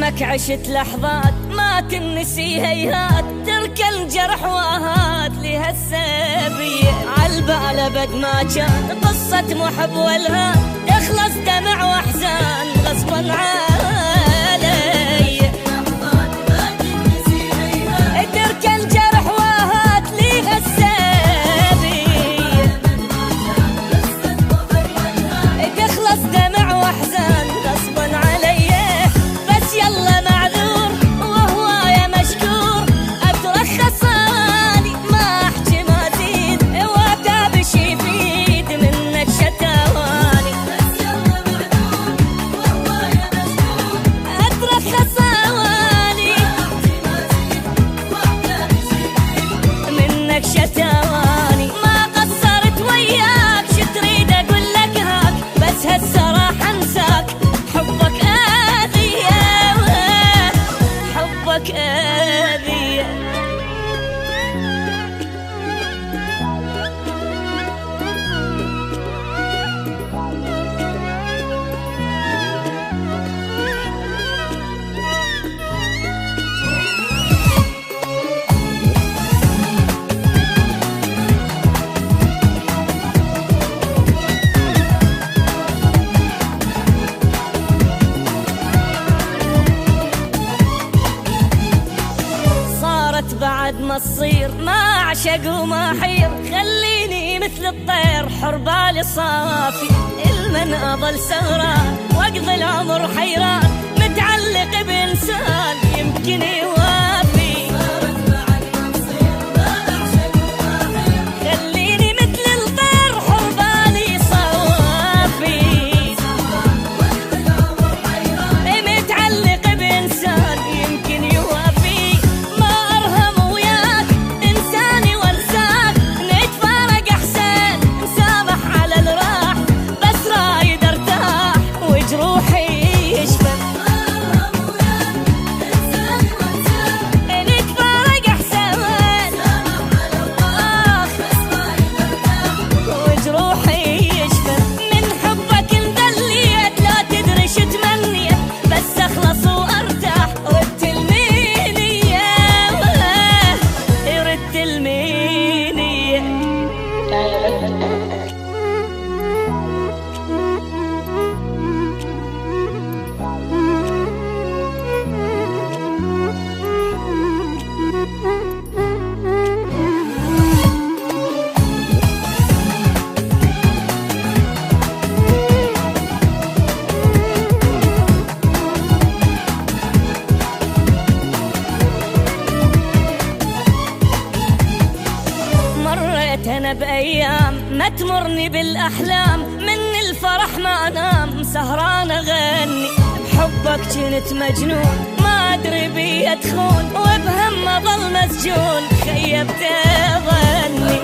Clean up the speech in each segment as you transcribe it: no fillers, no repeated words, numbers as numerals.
عمرك عشت لحظات ما تنسي هيهات، ترك الجرح واهات لهالسبية. عالبال ابد ما كان قصة محب والهان، تخلص دمع واحزان غصبا علي. ترك الجرح واهات لهالسبية، تخلص دمع واحزان غصبا علي. بس يلا معذور وهواية مشكور، اترخص اني ما احكي ما زيد، واتابش يفيد منك شتاواني. بس يلا معذور وهواية مشكور، اترخص اني ما احكي ما زيد، واتابش يفيد منك شتاواني. ما قصرت وياك شو تريد اقول لك هاك، بس هالصراحة انساك حبك آذية، حبك آذية. بعد ما تصير ما اعشق وما حير، خليني مثل الطير حر بالي صافي. المن اظل سهران واقضي العمر حيران، متعلق بانسان يمكن يوافي. بعد ما تصير ما اعشق وما حير، خليني مثل الطير حر بالي صافي. واقضي العمر حيران، متعلق بانسان يمكن يوافي. أنا بأيام ما تمرني بالأحلام، من الفرح ما أنام سهران أغني. بحبك كنت مجنون ما أدري بي أدخون، وبهم أظل مسجون خيبت ظني.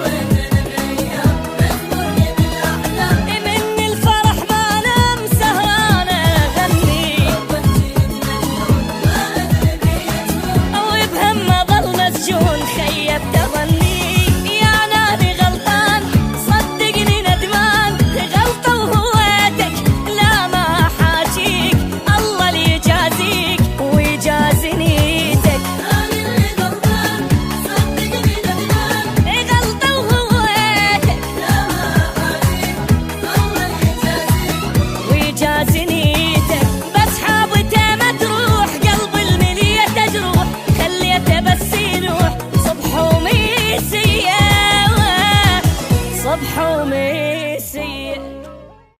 من الفرح ما أنام سهران أغني، وبهم أظل مسجون خيبت ظني. بس حابته ما تروح قلب الملية تجروح، خليته بس يروح صبح ومسية، صبح ومسية.